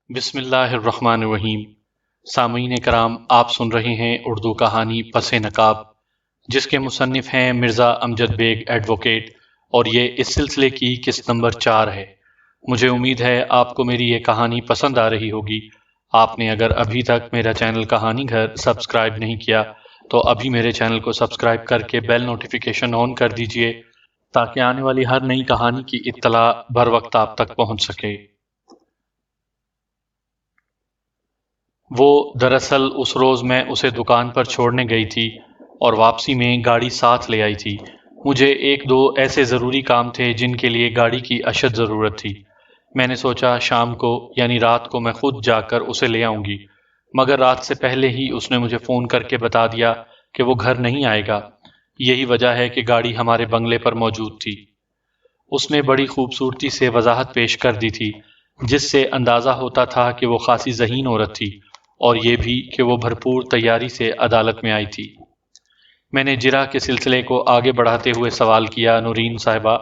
بسم اللہ الرحمن الرحیم۔ سامعین کرام، آپ سن رہے ہیں اردو کہانی پس نقاب، جس کے مصنف ہیں مرزا امجد بیگ ایڈوکیٹ، اور یہ اس سلسلے کی قسط نمبر 4 ہے۔ مجھے امید ہے آپ کو میری یہ کہانی پسند آ رہی ہوگی۔ آپ نے اگر ابھی تک میرا چینل کہانی گھر سبسکرائب نہیں کیا تو ابھی میرے چینل کو سبسکرائب کر کے بیل نوٹیفیکیشن آن کر دیجئے تاکہ آنے والی ہر نئی کہانی کی اطلاع بر وقت آپ تک پہنچ سکے۔ وہ دراصل اس روز میں اسے دکان پر چھوڑنے گئی تھی اور واپسی میں گاڑی ساتھ لے آئی تھی۔ مجھے ایک دو ایسے ضروری کام تھے جن کے لیے گاڑی کی اشد ضرورت تھی۔ میں نے سوچا شام کو یعنی رات کو میں خود جا کر اسے لے آؤں گی، مگر رات سے پہلے ہی اس نے مجھے فون کر کے بتا دیا کہ وہ گھر نہیں آئے گا۔ یہی وجہ ہے کہ گاڑی ہمارے بنگلے پر موجود تھی۔ اس نے بڑی خوبصورتی سے وضاحت پیش کر دی تھی، جس سے اندازہ ہوتا تھا کہ وہ خاصی ذہین عورت تھی، اور یہ بھی کہ وہ بھرپور تیاری سے عدالت میں آئی تھی۔ میں نے جرح کے سلسلے کو آگے بڑھاتے ہوئے سوال کیا، نورین صاحبہ،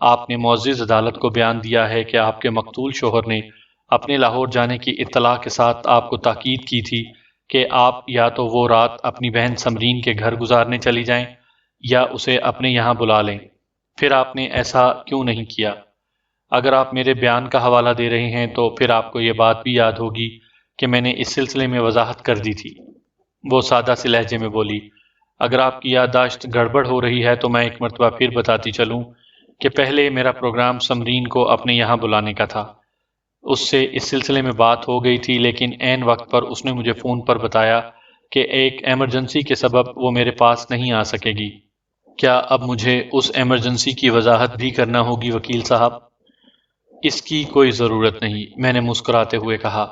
آپ نے معزز عدالت کو بیان دیا ہے کہ آپ کے مقتول شوہر نے اپنے لاہور جانے کی اطلاع کے ساتھ آپ کو تاکید کی تھی کہ آپ یا تو وہ رات اپنی بہن سمرین کے گھر گزارنے چلی جائیں یا اسے اپنے یہاں بلا لیں۔ پھر آپ نے ایسا کیوں نہیں کیا؟ اگر آپ میرے بیان کا حوالہ دے رہے ہیں تو پھر آپ کو یہ بات بھی یاد ہوگی کہ میں نے اس سلسلے میں وضاحت کر دی تھی۔ وہ سادہ سے لہجے میں بولی، اگر آپ کی یادداشت گڑبڑ ہو رہی ہے تو میں ایک مرتبہ پھر بتاتی چلوں کہ پہلے میرا پروگرام سمرین کو اپنے یہاں بلانے کا تھا۔ اس سے اس سلسلے میں بات ہو گئی تھی، لیکن عین وقت پر اس نے مجھے فون پر بتایا کہ ایک ایمرجنسی کے سبب وہ میرے پاس نہیں آ سکے گی۔ کیا اب مجھے اس ایمرجنسی کی وضاحت بھی کرنا ہوگی وکیل صاحب؟ اس کی کوئی ضرورت نہیں، میں نے مسکراتے ہوئے کہا۔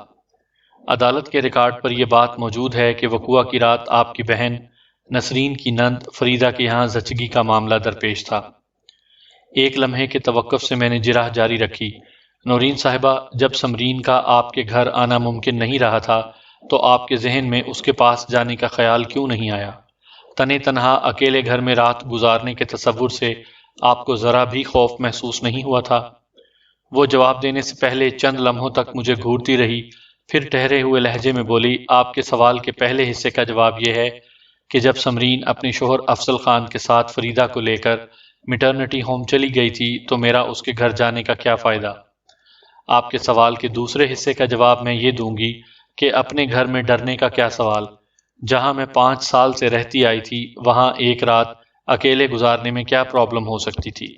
عدالت کے ریکارڈ پر یہ بات موجود ہے کہ وقوع کی رات آپ کی بہن نسرین کی نند فریدہ کے یہاں زچگی کا معاملہ درپیش تھا۔ ایک لمحے کے توقف سے میں نے جرح جاری رکھی، نورین صاحبہ، جب سمرین کا آپ کے گھر آنا ممکن نہیں رہا تھا تو آپ کے ذہن میں اس کے پاس جانے کا خیال کیوں نہیں آیا؟ تنے تنہا اکیلے گھر میں رات گزارنے کے تصور سے آپ کو ذرا بھی خوف محسوس نہیں ہوا تھا؟ وہ جواب دینے سے پہلے چند لمحوں تک مجھے گھورتی رہی، پھر ٹھہرے ہوئے لہجے میں بولی، آپ کے سوال کے پہلے حصے کا جواب یہ ہے کہ جب سمرین اپنے شوہر افضل خان کے ساتھ فریدہ کو لے کر میٹرنٹی ہوم چلی گئی تھی تو میرا اس کے گھر جانے کا کیا فائدہ؟ آپ کے سوال کے دوسرے حصے کا جواب میں یہ دوں گی کہ اپنے گھر میں ڈرنے کا کیا سوال؟ جہاں میں 5 سال سے رہتی آئی تھی وہاں ایک رات اکیلے گزارنے میں کیا پرابلم ہو سکتی تھی؟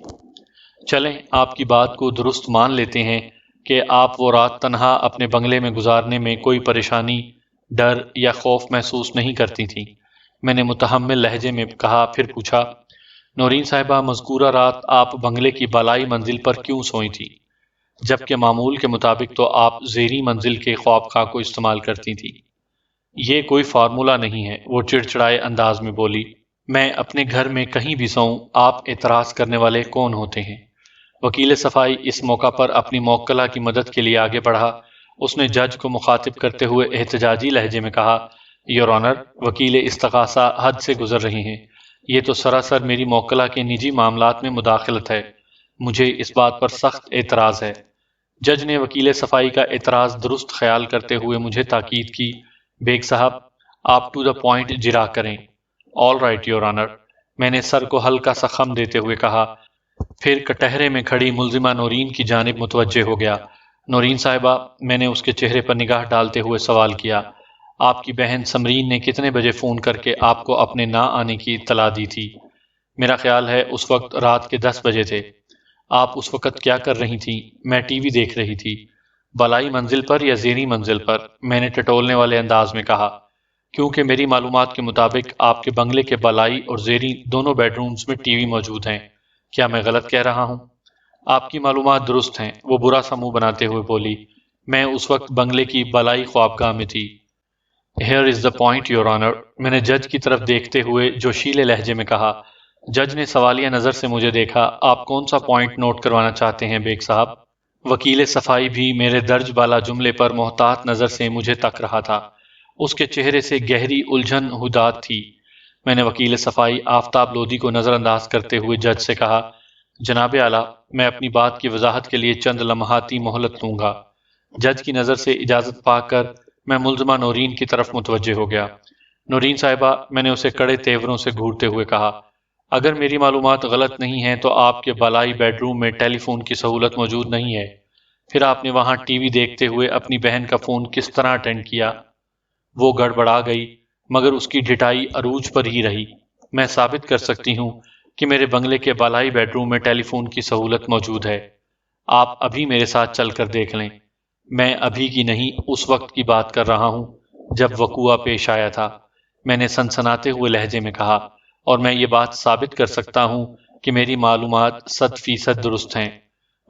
چلیں آپ کی بات کو درست مان لیتے ہیں کہ آپ وہ رات تنہا اپنے بنگلے میں گزارنے میں کوئی پریشانی، ڈر یا خوف محسوس نہیں کرتی تھیں۔ میں نے متحمل لہجے میں کہا، پھر پوچھا، نورین صاحبہ، مذکورہ رات آپ بنگلے کی بالائی منزل پر کیوں سوئی تھی، جبکہ معمول کے مطابق تو آپ زیریں منزل کے خوابگاہ کو استعمال کرتی تھی؟ یہ کوئی فارمولہ نہیں ہے، وہ چڑچڑائے انداز میں بولی۔ میں اپنے گھر میں کہیں بھی سوؤں، آپ اعتراض کرنے والے کون ہوتے ہیں؟ وکیل صفائی اس موقع پر اپنی موکلہ کی مدد کے لیے آگے بڑھا۔ اس نے جج کو مخاطب کرتے ہوئے احتجاجی لہجے میں کہا، یور آنر، وکیل استغاثہ حد سے گزر رہے ہیں۔ یہ تو سراسر میری موکلہ کے نجی معاملات میں مداخلت ہے۔ مجھے اس بات پر سخت اعتراض ہے۔ جج نے وکیل صفائی کا اعتراض درست خیال کرتے ہوئے مجھے تاکید کی، بیگ صاحب، آپ ٹو دا پوائنٹ جرا کریں۔ آل رائٹ یور آنر، میں نے سر کو ہلکا سا خم دیتے ہوئے کہا، پھر کٹہرے میں کھڑی ملزمہ نورین کی جانب متوجہ ہو گیا۔ نورین صاحبہ، میں نے اس کے چہرے پر نگاہ ڈالتے ہوئے سوال کیا، آپ کی بہن سمرین نے کتنے بجے فون کر کے آپ کو اپنے نہ آنے کی اطلاع دی تھی؟ میرا خیال ہے اس وقت رات کے 10 بجے تھے۔ آپ اس وقت کیا کر رہی تھیں؟ میں ٹی وی دیکھ رہی تھی۔ بالائی منزل پر یا زیریں منزل پر؟ میں نے ٹٹولنے والے انداز میں کہا، کیونکہ میری معلومات کے مطابق آپ کے بنگلے کے بالائی اور زیریں دونوں بیڈ رومز میں ٹی وی موجود ہیں۔ کیا میں غلط کہہ رہا ہوں؟ آپ کی معلومات درست ہیں، وہ برا سا منہ بناتے ہوئے بولی، میں اس وقت بنگلے کی بالائی خوابگاہ میں تھی۔ Here is the point your owner, میں نے جج کی طرف دیکھتے ہوئے جوشیلے لہجے میں کہا۔ جج نے سوالیہ نظر سے مجھے دیکھا، آپ کون سا پوائنٹ نوٹ کروانا چاہتے ہیں بیگ صاحب؟ وکیل صفائی بھی میرے درج بالا جملے پر محتاط نظر سے مجھے تک رہا تھا۔ اس کے چہرے سے گہری الجھن ہدات تھی۔ میں نے وکیل صفائی آفتاب لودھی کو نظر انداز کرتے ہوئے جج سے کہا، جناب اعلیٰ، میں اپنی بات کی وضاحت کے لیے چند لمحاتی مہلت لوں گا۔ جج کی نظر سے اجازت پا کر میں ملزمہ نورین کی طرف متوجہ ہو گیا۔ نورین صاحبہ، میں نے اسے کڑے تیوروں سے گھورتے ہوئے کہا، اگر میری معلومات غلط نہیں ہیں تو آپ کے بالائی بیڈ روم میں ٹیلی فون کی سہولت موجود نہیں ہے۔ پھر آپ نے وہاں ٹی وی دیکھتے ہوئے اپنی بہن کا فون کس طرح اٹینڈ کیا؟ وہ گڑبڑا گئی، مگر اس کی ڈھٹائی عروج پر ہی رہی۔ میں ثابت کر سکتی ہوں کہ میرے بنگلے کے بالائی بیڈ روم میں ٹیلی فون کی سہولت موجود ہے۔ آپ ابھی میرے ساتھ چل کر دیکھ لیں۔ میں ابھی کی نہیں، اس وقت کی بات کر رہا ہوں جب وقوعہ پیش آیا تھا، میں نے سنسناتے ہوئے لہجے میں کہا، اور میں یہ بات ثابت کر سکتا ہوں کہ میری معلومات 100% درست ہیں۔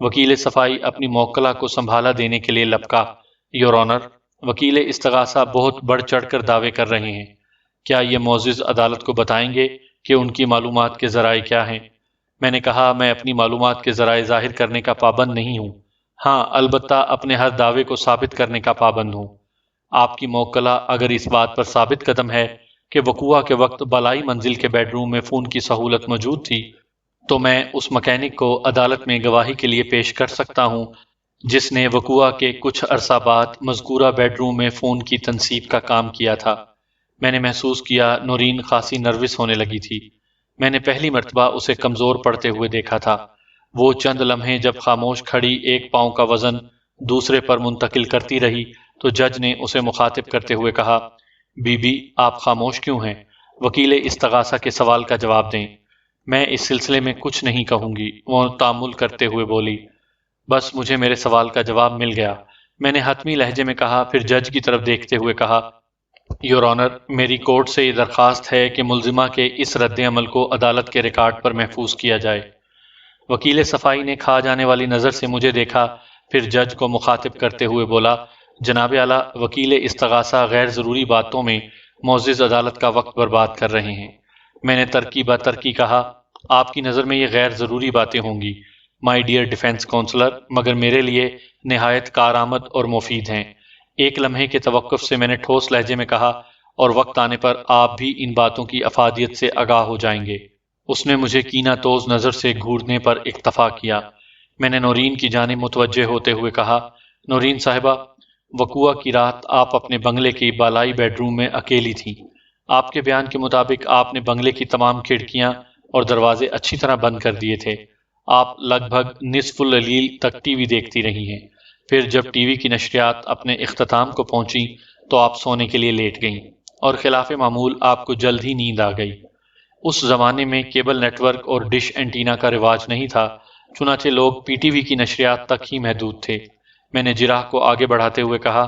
وکیل صفائی اپنی موکلہ کو سنبھالا دینے کے لیے لپکا، یور آنر، وکیل استغاثہ بہت بڑھ چڑھ کر دعوے کر رہے ہیں۔ کیا یہ معزز عدالت کو بتائیں گے کہ ان کی معلومات کے ذرائع کیا ہیں؟ میں نے کہا، میں اپنی معلومات کے ذرائع ظاہر کرنے کا پابند نہیں ہوں، ہاں البتہ اپنے ہر دعوے کو ثابت کرنے کا پابند ہوں۔ آپ کی موکلہ اگر اس بات پر ثابت قدم ہے کہ وقوعہ کے وقت بالائی منزل کے بیڈ روم میں فون کی سہولت موجود تھی، تو میں اس مکینک کو عدالت میں گواہی کے لیے پیش کر سکتا ہوں جس نے وقوعہ کے کچھ عرصہ بعد مذکورہ بیڈ روم میں فون کی تنصیب کا کام کیا تھا۔ میں نے محسوس کیا نورین خاصی نروس ہونے لگی تھی۔ میں نے پہلی مرتبہ اسے کمزور پڑتے ہوئے دیکھا تھا۔ وہ چند لمحے جب خاموش کھڑی ایک پاؤں کا وزن دوسرے پر منتقل کرتی رہی تو جج نے اسے مخاطب کرتے ہوئے کہا، بی بی، آپ خاموش کیوں ہیں؟ وکیل استغاثہ کے سوال کا جواب دیں۔ میں اس سلسلے میں کچھ نہیں کہوں گی، وہ تامل کرتے ہوئے بولی۔ بس مجھے میرے سوال کا جواب مل گیا، میں نے حتمی لہجے میں کہا، پھر جج کی طرف دیکھتے ہوئے کہا، یور آنر، میری کورٹ سے یہ درخواست ہے کہ ملزمہ کے اس رد عمل کو عدالت کے ریکارڈ پر محفوظ کیا جائے۔ وکیل صفائی نے کھا جانے والی نظر سے مجھے دیکھا، پھر جج کو مخاطب کرتے ہوئے بولا، جناب اعلیٰ، وکیل استغاثہ غیر ضروری باتوں میں معزز عدالت کا وقت برباد کر رہے ہیں۔ میں نے ترکی بہ ترکی کہا، آپ کی نظر میں یہ غیر ضروری باتیں ہوں گی مائی ڈیئر ڈیفینس کونسلر، مگر میرے لیے نہایت کارآمد اور مفید ہیں۔ ایک لمحے کے توقف سے میں نے ٹھوس لہجے میں کہا، اور وقت آنے پر آپ بھی ان باتوں کی افادیت سے آگاہ ہو جائیں گے۔ اس نے مجھے کینہ توز نظر سے گھورنے پر اکتفا کیا۔ میں نے نورین کی جانب متوجہ ہوتے ہوئے کہا، نورین صاحبہ، وقوعہ کی رات آپ اپنے بنگلے کی بالائی بیڈ روم میں اکیلی تھیں۔ آپ کے بیان کے مطابق آپ نے بنگلے کی تمام کھڑکیاں اور دروازے اچھی طرح بند کر دیے تھے۔ آپ لگ بھگ نصف اللیل تک ٹی وی دیکھتی رہی ہیں۔ پھر جب ٹی وی کی نشریات اپنے اختتام کو پہنچیں تو آپ سونے کے لیے لیٹ گئیں، اور خلاف معمول آپ کو جلد ہی نیند آ گئی۔ اس زمانے میں کیبل نیٹ ورک اور ڈش اینٹینا کا رواج نہیں تھا، چنانچہ لوگ پی ٹی وی کی نشریات تک ہی محدود تھے۔ میں نے جراح کو آگے بڑھاتے ہوئے کہا،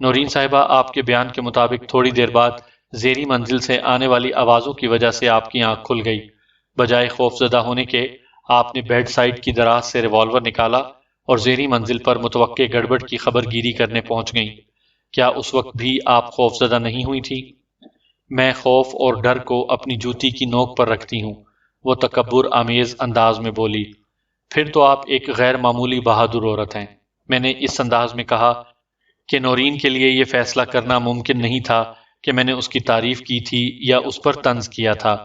نورین صاحبہ، آپ کے بیان کے مطابق تھوڑی دیر بعد زیریں منزل سے آنے والی آوازوں کی وجہ سے آپ کی آنکھ کھل گئی۔ بجائے خوف زدہ ہونے کے، آپ نے بیڈ سائڈ کی دراز سے ریوالور نکالا اور زیریں منزل پر متوقع گڑبڑ کی خبر گیری کرنے پہنچ گئیں۔ کیا اس وقت بھی آپ خوف زدہ نہیں ہوئی تھی؟ میں خوف اور ڈر کو اپنی جوتی کی نوک پر رکھتی ہوں، وہ تکبر آمیز انداز میں بولی۔ پھر تو آپ ایک غیر معمولی بہادر عورت ہیں۔ میں نے اس انداز میں کہا کہ نورین کے لیے یہ فیصلہ کرنا ممکن نہیں تھا کہ میں نے اس کی تعریف کی تھی یا اس پر طنز کیا تھا۔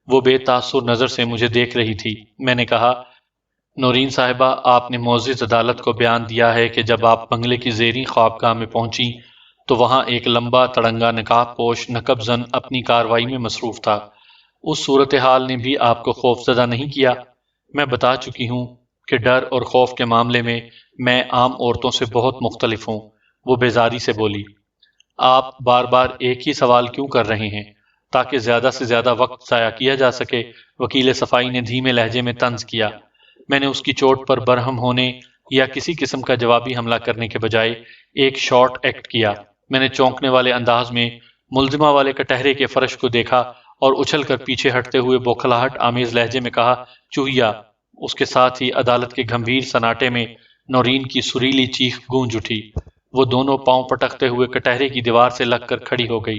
وہ بے تاثر نظر سے مجھے دیکھ رہی تھی۔ میں نے کہا، نورین صاحبہ، آپ نے معزز عدالت کو بیان دیا ہے کہ جب آپ بنگلے کی زیریں خوابگاہ میں پہنچی تو وہاں ایک لمبا تڑنگا نقاب پوش نقب زن اپنی کاروائی میں مصروف تھا۔ اس صورتحال نے بھی آپ کو خوف زدہ نہیں کیا؟ میں بتا چکی ہوں کہ ڈر اور خوف کے معاملے میں عام عورتوں سے بہت مختلف ہوں، وہ بیزاری سے بولی۔ آپ بار بار ایک ہی سوال کیوں کر رہے ہیں؟ تاکہ زیادہ سے زیادہ وقت ضائع کیا جا سکے، وکیل صفائی نے دھیمے لہجے میں طنز کیا۔ میں نے اس کی چوٹ پر برہم ہونے یا کسی قسم کا جوابی حملہ کرنے کے بجائے ایک شارٹ ایکٹ کیا۔ میں نے چونکنے والے انداز میں ملزمہ والے کٹہرے کے فرش کو دیکھا اور اچھل کر پیچھے ہٹتے ہوئے بوکھلاہٹ آمیز لہجے میں کہا، چوہیا۔ اس کے ساتھ ہی عدالت کے گھمبیر سناٹے میں نورین کی سریلی چیخ گونج اٹھی۔ وہ دونوں پاؤں پٹکتے ہوئے کٹہرے کی دیوار سے لگ کر کھڑی ہو گئی۔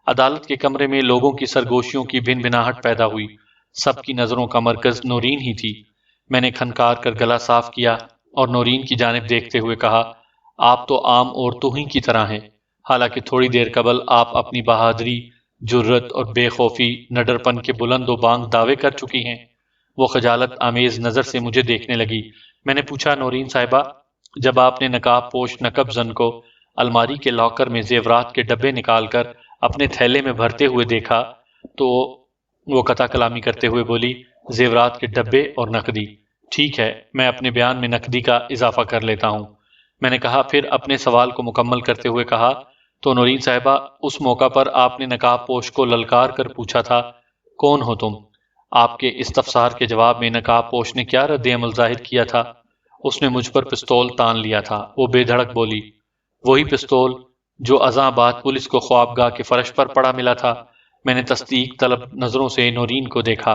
عدالت کے کمرے میں لوگوں کی سرگوشیوں کی بھن بھناہٹ پیدا ہوئی۔ سب کی نظروں کا مرکز نورین ہی تھی۔ میں نے کھنکار کر گلا صاف کیا اور نورین کی جانب دیکھتے ہوئے کہا، آپ تو عام عورتوں ہی کی طرح ہیں، حالانکہ تھوڑی دیر قبل آپ اپنی بہادری، جرت اور بے خوفی، نڈرپن کے بلند و بانگ دعوے کر چکی ہیں۔ وہ خجالت آمیز نظر سے مجھے دیکھنے لگی۔ میں نے پوچھا، نورین صاحبہ، جب آپ نے نقاب پوش نقب زن کو الماری کے لاکر میں زیورات کے ڈبے نکال کر اپنے تھیلے میں بھرتے ہوئے دیکھا تو وہ قطع کلامی کرتے ہوئے بولی، زیورات کے ڈبے اور نقدی؟ ٹھیک ہے، میں اپنے بیان میں نقدی کا اضافہ کر لیتا ہوں۔ میں نے کہا، پھر اپنے سوال کو مکمل کرتے ہوئے کہا، تو نورین صاحبہ، اس موقع پر آپ نے نقاب پوش کو للکار کر پوچھا تھا، کون ہو تم؟ آپ کے استفسار کے جواب میں نقاب پوش نے کیا رد عمل ظاہر کیا تھا؟ اس نے مجھ پر پستول تان لیا تھا۔ وہ بے دھڑک بولی، وہی پستول جو ازاں بعد پولیس کو خوابگاہ کے فرش پر پڑا ملا تھا۔ میں نے تصدیق طلب نظروں سے نورین کو دیکھا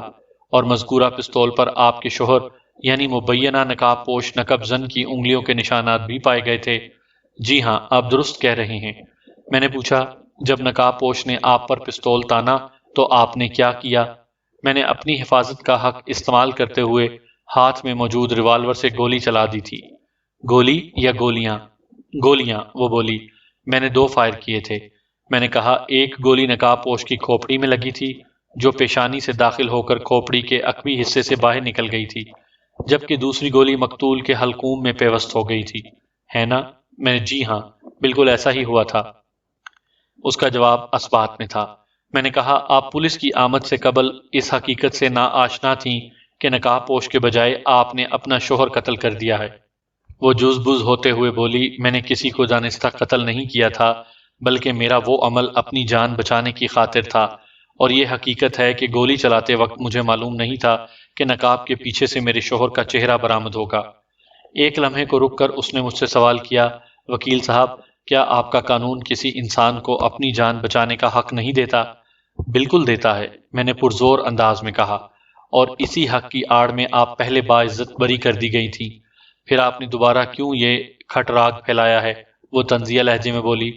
اور مذکورہ پستول پر آپ کے شوہر یعنی مبینہ نقاب پوش نقب زن کی انگلیوں کے نشانات بھی پائے گئے تھے۔ جی ہاں، آپ درست کہہ رہے ہیں۔ میں نے پوچھا، جب نقاب پوش نے آپ پر پستول تانا تو آپ نے کیا کیا؟ میں نے اپنی حفاظت کا حق استعمال کرتے ہوئے ہاتھ میں موجود ریوالور سے گولی چلا دی تھی۔ گولی یا گولیاں؟ گولیاں، وہ بولی، میں نے 2 فائر کیے تھے۔ میں نے کہا، ایک گولی نقاب پوش کی کھوپڑی میں لگی تھی جو پیشانی سے داخل ہو کر کھوپڑی کے عقبی حصے سے باہر نکل گئی تھی، جبکہ دوسری گولی مقتول کے حلقوم میں پیوست ہو گئی تھی، ہے نا؟ میں نے جی ہاں، بالکل ایسا ہی ہوا تھا۔ اس کا جواب اثبات میں تھا۔ میں نے کہا، آپ پولیس کی آمد سے قبل اس حقیقت سے نا آشنا تھیں کہ نقاب پوش کے بجائے آپ نے اپنا شوہر قتل کر دیا ہے؟ وہ جز بز ہوتے ہوئے بولی، میں نے کسی کو دانستہ قتل نہیں کیا تھا، بلکہ میرا وہ عمل اپنی جان بچانے کی خاطر تھا، اور یہ حقیقت ہے کہ گولی چلاتے وقت مجھے معلوم نہیں تھا کہ نقاب کے پیچھے سے میرے شوہر کا چہرہ برآمد ہوگا۔ ایک لمحے کو رک کر اس نے مجھ سے سوال کیا، وکیل صاحب، کیا آپ کا قانون کسی انسان کو اپنی جان بچانے کا حق نہیں دیتا؟ بالکل دیتا ہے، میں نے پرزور انداز میں کہا، اور اسی حق کی آڑ میں آپ پہلے باعزت بری کر دی گئی تھی، پھر آپ نے دوبارہ کیوں یہ کھٹراگ پھیلایا ہے؟ وہ طنزیہ لہجے میں بولی،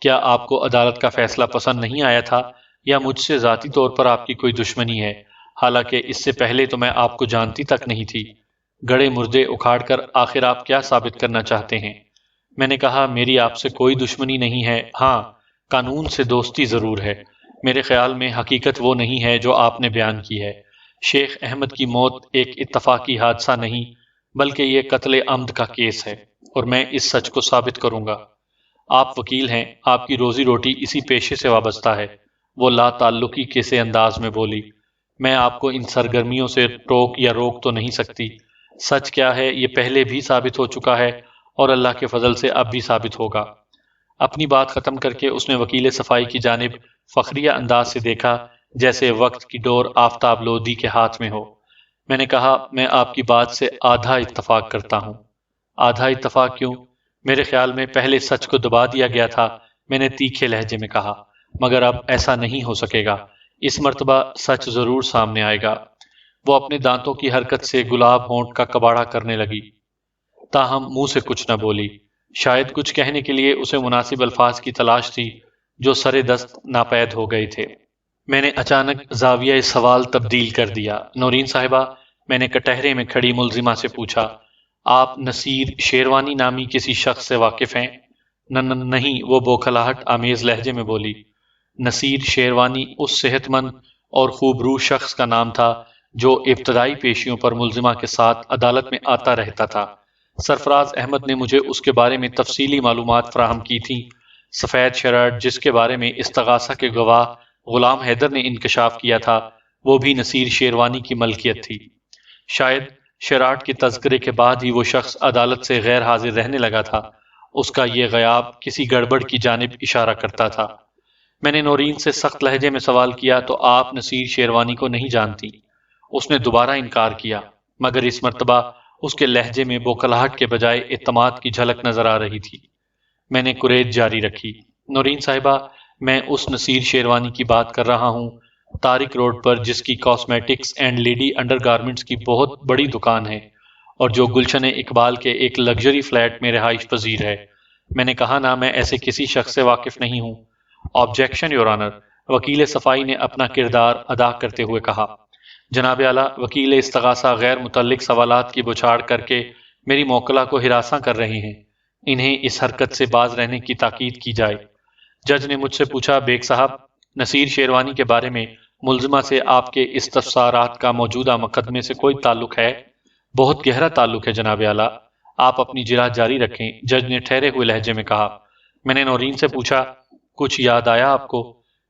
کیا آپ کو عدالت کا فیصلہ پسند نہیں آیا تھا، یا مجھ سے ذاتی طور پر آپ کی کوئی دشمنی ہے؟ حالانکہ اس سے پہلے تو میں آپ کو جانتی تک نہیں تھی۔ گڑے مردے اکھاڑ کر آخر آپ کیا ثابت کرنا چاہتے ہیں؟ میں نے کہا، میری آپ سے کوئی دشمنی نہیں ہے، ہاں، قانون سے دوستی ضرور ہے۔ میرے خیال میں حقیقت وہ نہیں ہے جو آپ نے بیان کی ہے۔ شیخ احمد کی موت ایک اتفاقی حادثہ نہیں، بلکہ یہ قتل عمد کا کیس ہے، اور میں اس سچ کو ثابت کروں گا۔ آپ وکیل ہیں، آپ کی روزی روٹی اسی پیشے سے وابستہ ہے، وہ لا تعلقی کے سے انداز میں بولی۔ میں آپ کو ان سرگرمیوں سے ٹوک یا روک تو نہیں سکتی۔ سچ کیا ہے یہ پہلے بھی ثابت ہو چکا ہے، اور اللہ کے فضل سے اب بھی ثابت ہوگا۔ اپنی بات ختم کر کے اس نے وکیل صفائی کی جانب فخریہ انداز سے دیکھا، جیسے وقت کی ڈور آفتاب لودھی کے ہاتھ میں ہو۔ میں نے کہا، میں آپ کی بات سے آدھا اتفاق کرتا ہوں۔ آدھا اتفاق کیوں؟ میرے خیال میں پہلے سچ کو دبا دیا گیا تھا، میں نے تیکھے لہجے میں کہا، مگر اب ایسا نہیں ہو سکے گا، اس مرتبہ سچ ضرور سامنے آئے گا۔ وہ اپنے دانتوں کی حرکت سے گلاب ہونٹ کا کباڑا کرنے لگی، تاہم منہ سے کچھ نہ بولی۔ شاید کچھ کہنے کے لیے اسے مناسب الفاظ کی تلاش تھی جو سرے دست ناپید ہو گئے تھے۔ میں نے اچانک زاویہ سوال تبدیل کر دیا۔ نورین صاحبہ، میں نے کٹہرے میں کھڑی ملزمہ سے پوچھا، آپ نصیر شیروانی نامی کسی شخص سے واقف ہیں؟ نہیں، وہ بوکھلاہٹ آمیز لہجے میں بولی۔ نصیر شیروانی اس صحت مند اور خوبرو شخص کا نام تھا جو ابتدائی پیشیوں پر ملزمہ کے ساتھ عدالت میں آتا رہتا تھا۔ سرفراز احمد نے مجھے اس کے بارے میں تفصیلی معلومات فراہم کی تھیں۔ سفید شرٹ جس کے بارے میں استغاثہ کے گواہ غلام حیدر نے انکشاف کیا تھا، وہ بھی نصیر شیروانی کی ملکیت تھی۔ شاید شراٹ کے تذکرے کے بعد ہی وہ شخص عدالت سے غیر حاضر رہنے لگا تھا۔ اس کا یہ غیاب کسی گڑبڑ کی جانب اشارہ کرتا تھا۔ میں نے نورین سے سخت لہجے میں سوال کیا، تو آپ نصیر شیروانی کو نہیں جانتی؟ اس نے دوبارہ انکار کیا، مگر اس مرتبہ اس کے لہجے میں بوکھلاہٹ کے بجائے اعتماد کی جھلک نظر آ رہی تھی۔ میں نے کریز جاری رکھی، نورین صاحبہ، میں اس نصیر شیروانی کی بات کر رہا ہوں، طارق روڈ پر، جس کی cosmetics and lady under garments کی بہت بڑی دکان ہے، اور جو گلشن اقبال کے ایک لگژری فلیٹ میں رہائش پذیر ہے۔ میں نے کہا نا، میں ایسے کسی شخص سے واقف نہیں ہوں۔ آبجیکشن یور آنر، وکیل صفائی نے اپنا کردار ادا کرتے ہوئے کہا۔ جناب اعلیٰ، وکیل استغاثہ غیر متعلق سوالات کی بچھاڑ کر کے میری موکلہ کو ہراساں کر رہے ہیں، انہیں اس حرکت سے باز رہنے کی تاکید کی جائے۔ جج نے مجھ سے پوچھا، بیگ صاحب، نصیر شیروانی کے بارے میں ملزمہ سے آپ کے استفسارات کا موجودہ مقدمے سے کوئی تعلق ہے؟ بہت گہرا تعلق ہے جناب اعلیٰ، آپ اپنی جرات جاری رکھیں، جج نے ٹھہرے ہوئے لہجے میں کہا۔ میں نے نورین سے پوچھا، کچھ یاد آیا آپ کو؟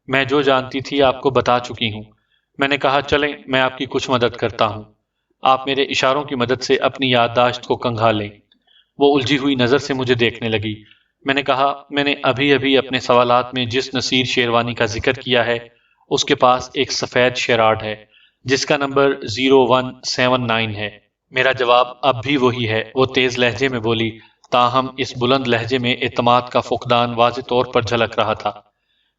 میں جو جانتی تھی آپ کو بتا چکی ہوں۔ میں نے کہا، چلیں میں آپ کی کچھ مدد کرتا ہوں، آپ میرے اشاروں کی مدد سے اپنی یادداشت کو کنگھال لیں۔ وہ الجھی ہوئی نظر سے مجھے دیکھنے لگی۔ میں نے کہا، میں نے ابھی ابھی اپنے سوالات میں جس نصیر شیروانی کا ذکر کیا ہے اس کے پاس ایک سفید شیراٹ ہے جس کا نمبر 0179 ہے۔ میرا جواب اب بھی وہی ہے، وہ تیز لہجے میں بولی، تاہم اس بلند لہجے میں اعتماد کا فقدان واضح طور پر جھلک رہا تھا۔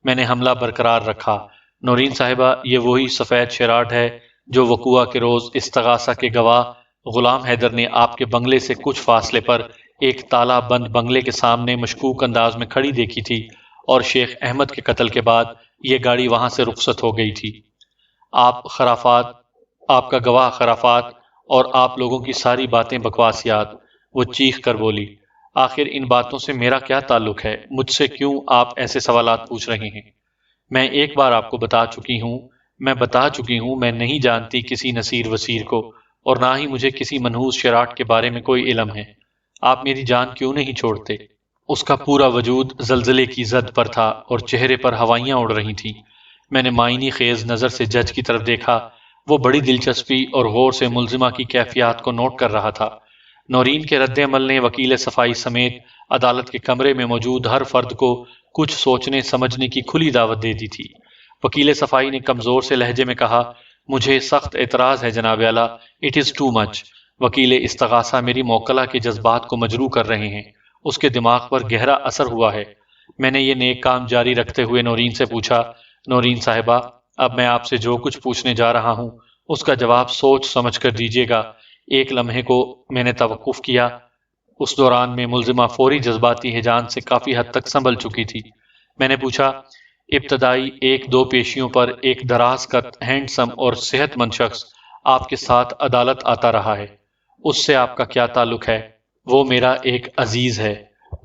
میں نے حملہ برقرار رکھا، نورین صاحبہ، یہ وہی سفید شیراٹ ہے جو وقوعہ کے روز استغاثہ کے گواہ غلام حیدر نے آپ کے بنگلے سے کچھ فاصلے پر ایک تالا بند بنگلے کے سامنے مشکوک انداز میں کھڑی دیکھی تھی، اور شیخ احمد کے قتل کے بعد یہ گاڑی وہاں سے رخصت ہو گئی تھی۔ آپ کا گواہ خرافات اور آپ لوگوں کی ساری باتیں بکواسیات۔ وہ چیخ کر بولی، آخر ان باتوں سے میرا کیا تعلق ہے؟ مجھ سے کیوں آپ ایسے سوالات پوچھ رہے ہیں؟ میں ایک بار آپ کو بتا چکی ہوں میں نہیں جانتی کسی نصیر وسیر کو، اور نہ ہی مجھے کسی منحوس شراٹ کے بارے میں کوئی علم ہے۔ آپ میری جان کیوں نہیں چھوڑتے؟ اس کا پورا وجود زلزلے کی زد پر تھا اور چہرے پر ہوائیاں اڑ رہی تھیں۔ میں نے معنی خیز نظر سے جج کی طرف دیکھا، وہ بڑی دلچسپی اور غور سے ملزمہ کی کیفیات کو نوٹ کر رہا تھا۔ نورین کے رد عمل نے وکیل صفائی سمیت عدالت کے کمرے میں موجود ہر فرد کو کچھ سوچنے سمجھنے کی کھلی دعوت دے دی تھی۔ وکیل صفائی نے کمزور سے لہجے میں کہا، مجھے سخت اعتراض ہے جناب اعلیٰ، اٹ از ٹو مچ۔ وکیل استغاثہ میری موکلہ کے جذبات کو مجروح کر رہے ہیں، اس کے دماغ پر گہرا اثر ہوا ہے۔ میں نے یہ نیک کام جاری رکھتے ہوئے نورین سے پوچھا، نورین صاحبہ، اب میں آپ سے جو کچھ پوچھنے جا رہا ہوں اس کا جواب سوچ سمجھ کر دیجیے گا۔ ایک لمحے کو میں نے توقف کیا، اس دوران میں ملزمہ فوری جذباتی ہیجان سے کافی حد تک سنبھل چکی تھی۔ میں نے پوچھا، ابتدائی ایک دو پیشیوں پر ایک دراز قد ہینڈسم اور صحت مند شخص آپ کے ساتھ عدالت آتا رہا ہے، اس سے آپ کا کیا تعلق ہے؟ وہ میرا ایک عزیز ہے۔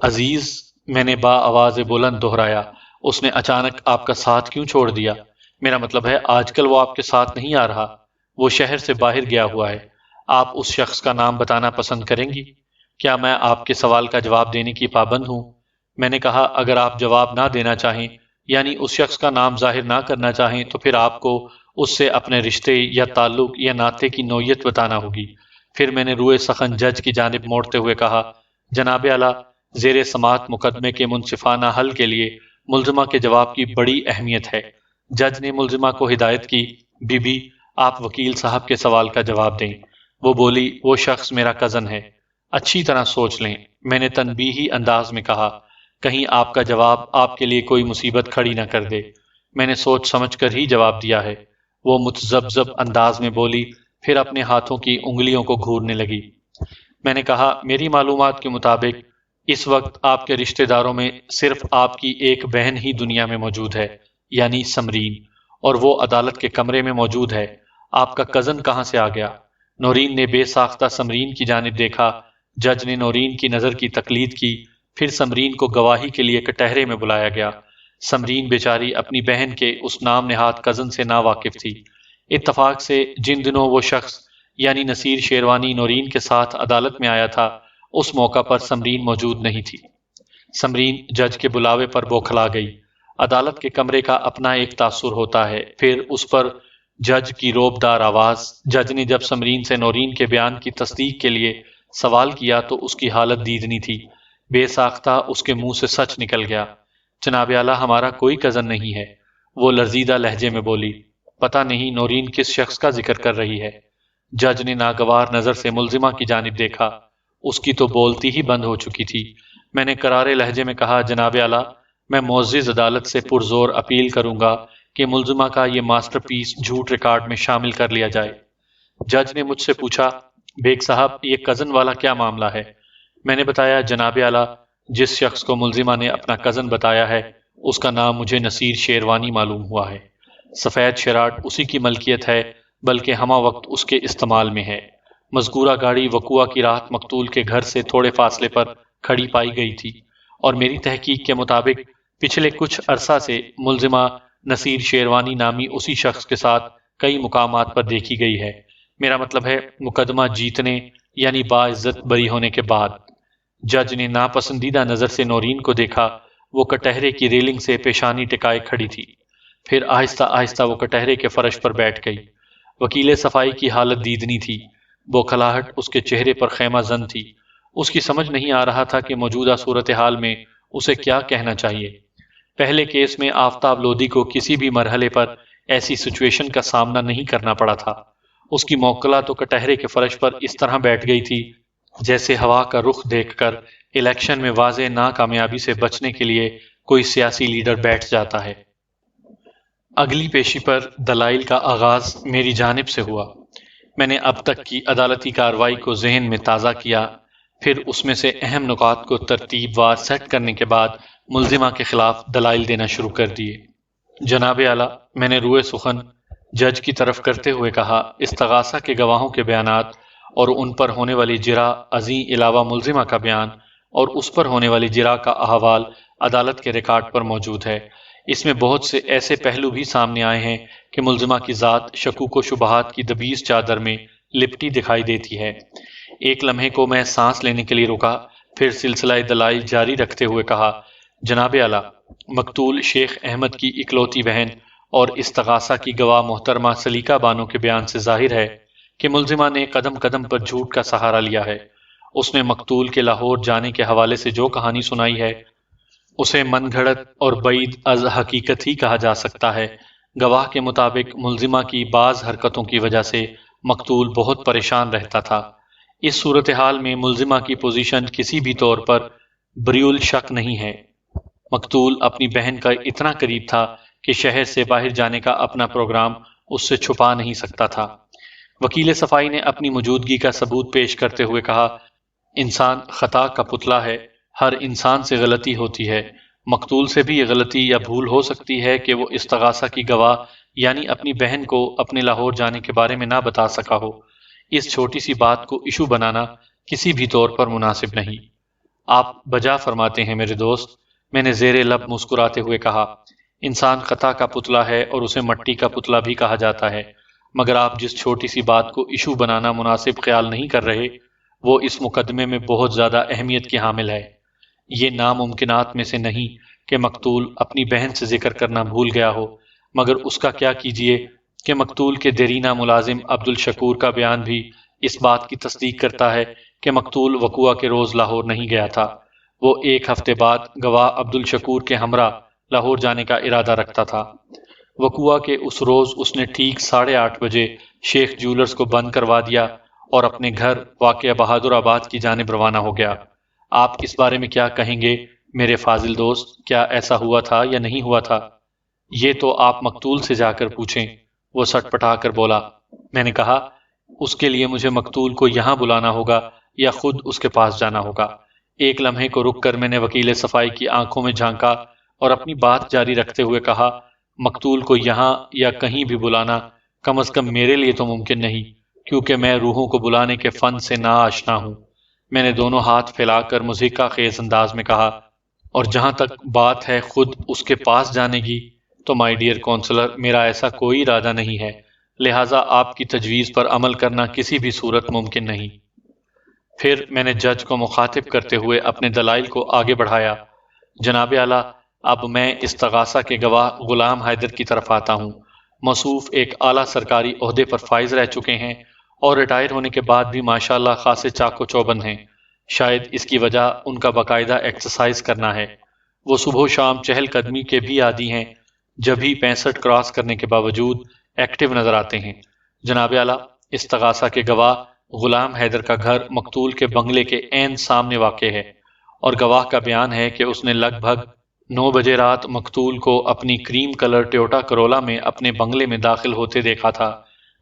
عزیز؟ میں نے با آواز بلند دہرایا۔ اس نے اچانک آپ کا ساتھ کیوں چھوڑ دیا؟ میرا مطلب ہے آج کل وہ آپ کے ساتھ نہیں آ رہا، وہ شہر سے باہر گیا ہوا ہے۔ آپ اس شخص کا نام بتانا پسند کریں گی؟ کیا میں آپ کے سوال کا جواب دینے کی پابند ہوں؟ میں نے کہا، اگر آپ جواب نہ دینا چاہیں، یعنی اس شخص کا نام ظاہر نہ کرنا چاہیں، تو پھر آپ کو اس سے اپنے رشتے یا تعلق یا ناطے کی نوعیت بتانا ہوگی۔ پھر میں نے روئے سخن جج کی جانب موڑتے ہوئے کہا، جناب اعلیٰ، زیر سماعت مقدمے کے منصفانہ حل کے لیے ملزمہ کے جواب کی بڑی اہمیت ہے۔ جج نے ملزمہ کو ہدایت کی، بی بی، آپ وکیل صاحب کے سوال کا جواب دیں۔ وہ بولی، وہ شخص میرا کزن ہے۔ اچھی طرح سوچ لیں، میں نے تنبیہی انداز میں کہا، کہیں آپ کا جواب آپ کے لیے کوئی مصیبت کھڑی نہ کر دے۔ میں نے سوچ سمجھ کر ہی جواب دیا ہے، وہ متذبذب انداز میں بولی، پھر اپنے ہاتھوں کی انگلیوں کو گھورنے لگی۔ میں نے کہا، میری معلومات کے مطابق اس وقت آپ کے رشتہ داروں میں صرف آپ کی ایک بہن ہی دنیا میں موجود ہے، یعنی سمرین، اور وہ عدالت کے کمرے میں موجود ہے۔ آپ کا کزن کہاں سے آ گیا؟ نورین نے بے ساختہ سمرین کی جانب دیکھا۔ جج نے نورین کی نظر کی تقلید کی، پھر سمرین کو گواہی کے لیے کٹہرے میں بلایا گیا۔ سمرین بیچاری اپنی بہن کے اس نام نہاد کزن سے نا واقف تھی۔ اتفاق سے جن دنوں وہ شخص یعنی نصیر شیروانی نورین کے ساتھ عدالت میں آیا تھا، اس موقع پر سمرین موجود نہیں تھی۔ سمرین جج کے بلاوے پر بوکھلا گئی۔ عدالت کے کمرے کا اپنا ایک تاثر ہوتا ہے، پھر اس پر جج کی روبدار آواز۔ جج نے جب سمرین سے نورین کے بیان کی تصدیق کے لیے سوال کیا تو اس کی حالت دیدنی تھی۔ بے ساختہ اس کے منہ سے سچ نکل گیا، جناب اعلیٰ، ہمارا کوئی کزن نہیں ہے۔ وہ لرزیدہ لہجے میں بولی، پتہ نہیں نورین کس شخص کا ذکر کر رہی ہے۔ جج نے ناگوار نظر سے ملزمہ کی جانب دیکھا، اس کی تو بولتی ہی بند ہو چکی تھی۔ میں نے کرارے لہجے میں کہا، جناب اعلیٰ، میں معزز عدالت سے پرزور اپیل کروں گا کہ ملزمہ کا یہ ماسٹر پیس جھوٹ ریکارڈ میں شامل کر لیا جائے۔ جج نے مجھ سے پوچھا، بیگ صاحب، یہ کزن والا کیا معاملہ ہے؟ میں نے بتایا، جناب اعلیٰ، جس شخص کو ملزمہ نے اپنا کزن بتایا ہے اس کا نام مجھے نصیر شیروانی معلوم ہوا ہے۔ سفید شراٹ اسی کی ملکیت ہے، بلکہ ہمہ وقت اس کے استعمال میں ہے۔ مذکورہ گاڑی وقوعہ کی رات مقتول کے گھر سے تھوڑے فاصلے پر کھڑی پائی گئی تھی، اور میری تحقیق کے مطابق پچھلے کچھ عرصہ سے ملزمہ نصیر شیروانی نامی اسی شخص کے ساتھ کئی مقامات پر دیکھی گئی ہے۔ میرا مطلب ہے مقدمہ جیتنے یعنی باعزت بری ہونے کے بعد۔ جج نے ناپسندیدہ نظر سے نورین کو دیکھا۔ وہ کٹہرے کی ریلنگ سے پیشانی ٹکائے کھڑی تھی، پھر آہستہ آہستہ وہ کٹہرے کے فرش پر بیٹھ گئی۔ وکیل صفائی کی حالت دیدنی تھی، بوکھلاہٹ اس کے چہرے پر خیمہ زن تھی۔ اس کی سمجھ نہیں آ رہا تھا کہ موجودہ صورتحال میں اسے کیا کہنا چاہیے۔ پہلے کیس میں آفتاب لودھی کو کسی بھی مرحلے پر ایسی سچویشن کا سامنا نہیں کرنا پڑا تھا۔ اس کی موکلہ تو کٹہرے کے فرش پر اس طرح بیٹھ گئی تھی جیسے ہوا کا رخ دیکھ کر الیکشن میں واضح ناکامیابی سے بچنے کے لیے کوئی سیاسی لیڈر بیٹھ جاتا ہے۔ اگلی پیشی پر دلائل کا آغاز میری جانب سے ہوا۔ میں نے اب تک کی عدالتی کارروائی کو ذہن میں تازہ کیا، پھر اس میں سے اہم نکات کو ترتیب وار سیٹ کرنے کے بعد ملزمہ کے خلاف دلائل دینا شروع کر دیے۔ جناب اعلیٰ، میں نے روئے سخن جج کی طرف کرتے ہوئے کہا، استغاثہ کے گواہوں کے بیانات اور ان پر ہونے والی جرح ازیں علاوہ ملزمہ کا بیان اور اس پر ہونے والی جرح کا احوال عدالت کے ریکارڈ پر موجود ہے۔ اس میں بہت سے ایسے پہلو بھی سامنے آئے ہیں کہ ملزمہ کی ذات شکوک و شبہات کی دبیز چادر میں لپٹی دکھائی دیتی ہے۔ ایک لمحے کو میں سانس لینے کے لیے رکا، پھر سلسلہ دلائل جاری رکھتے ہوئے کہا، جناب اعلیٰ، مقتول شیخ احمد کی اکلوتی بہن اور استغاثہ کی گواہ محترمہ سلیقہ بانو کے بیان سے ظاہر ہے کہ ملزمہ نے قدم قدم پر جھوٹ کا سہارا لیا ہے۔ اس نے مقتول کے لاہور جانے کے حوالے سے جو کہانی سنائی ہے اسے من گھڑت اور بعید از حقیقت ہی کہا جا سکتا ہے۔ گواہ کے مطابق ملزمہ کی بعض حرکتوں کی وجہ سے مقتول بہت پریشان رہتا تھا۔ اس صورتحال میں ملزمہ کی پوزیشن کسی بھی طور پر بریول شک نہیں ہے۔ مقتول اپنی بہن کا اتنا قریب تھا کہ شہر سے باہر جانے کا اپنا پروگرام اس سے چھپا نہیں سکتا تھا۔ وکیل صفائی نے اپنی موجودگی کا ثبوت پیش کرتے ہوئے کہا، انسان خطا کا پتلا ہے، ہر انسان سے غلطی ہوتی ہے۔ مقتول سے بھی یہ غلطی یا بھول ہو سکتی ہے کہ وہ استغاثہ کی گواہ یعنی اپنی بہن کو اپنے لاہور جانے کے بارے میں نہ بتا سکا ہو۔ اس چھوٹی سی بات کو ایشو بنانا کسی بھی طور پر مناسب نہیں۔ آپ بجا فرماتے ہیں میرے دوست، میں نے زیر لب مسکراتے ہوئے کہا، انسان خطا کا پتلا ہے اور اسے مٹی کا پتلا بھی کہا جاتا ہے، مگر آپ جس چھوٹی سی بات کو ایشو بنانا مناسب خیال نہیں کر رہے وہ اس مقدمے میں بہت زیادہ اہمیت کی حامل ہے۔ یہ ناممکنات میں سے نہیں کہ مقتول اپنی بہن سے ذکر کرنا بھول گیا ہو، مگر اس کا کیا کیجئے کہ مقتول کے دیرینہ ملازم عبدالشکور کا بیان بھی اس بات کی تصدیق کرتا ہے کہ مقتول وقوعہ کے روز لاہور نہیں گیا تھا۔ وہ ایک ہفتے بعد گواہ عبدالشکور کے ہمراہ لاہور جانے کا ارادہ رکھتا تھا۔ وقوعہ کے اس روز اس نے ٹھیک 8:30 بجے شیخ جولرز کو بند کروا دیا اور اپنے گھر واقع بہادر آباد کی جانب روانہ ہو گیا۔ آپ اس بارے میں کیا کہیں گے میرے فاضل دوست؟ کیا ایسا ہوا تھا یا نہیں ہوا تھا؟ یہ تو آپ مقتول سے جا کر پوچھیں، وہ سٹ پٹا کر بولا۔ میں نے کہا، اس کے لیے مجھے مقتول کو یہاں بلانا ہوگا یا خود اس کے پاس جانا ہوگا۔ ایک لمحے کو رک کر میں نے وکیل صفائی کی آنکھوں میں جھانکا اور اپنی بات جاری رکھتے ہوئے کہا، مقتول کو یہاں یا کہیں بھی بلانا کم از کم میرے لیے تو ممکن نہیں، کیونکہ میں روحوں کو بلانے کے فن سے نا آشنا ہوں۔ میں نے دونوں ہاتھ پھیلا کر مضحکہ خیز انداز میں کہا، اور جہاں تک بات ہے خود اس کے پاس جانے کی، تو مائی ڈیئر کونسلر، میرا ایسا کوئی ارادہ نہیں ہے، لہٰذا آپ کی تجویز پر عمل کرنا کسی بھی صورت ممکن نہیں۔ پھر میں نے جج کو مخاطب کرتے ہوئے اپنے دلائل کو آگے بڑھایا، جناب اعلیٰ، اب میں استغاثہ کے گواہ غلام حیدر کی طرف آتا ہوں۔ موصوف ایک اعلیٰ سرکاری عہدے پر فائز رہ چکے ہیں اور ریٹائر ہونے کے بعد بھی ماشاءاللہ خاصے چاق و چوبند ہیں۔ شاید اس کی وجہ ان کا باقاعدہ ایکسرسائز کرنا ہے۔ وہ صبح و شام چہل قدمی کے بھی عادی ہیں، جب ہی 65 کراس کرنے کے باوجود ایکٹیو نظر آتے ہیں۔ جناب اعلیٰ، استغاثہ کے گواہ غلام حیدر کا گھر مقتول کے بنگلے کے عین سامنے واقع ہے، اور گواہ کا بیان ہے کہ اس نے لگ بھگ 9 بجے رات مقتول کو اپنی کریم کلر ٹویوٹا کرولا میں اپنے بنگلے میں داخل ہوتے دیکھا تھا۔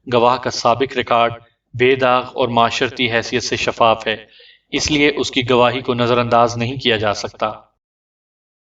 گواہ کا سابق ریکارڈ بے داغ اور معاشرتی حیثیت سے شفاف ہے، اس لیے اس کی گواہی کو نظر انداز نہیں کیا جا سکتا۔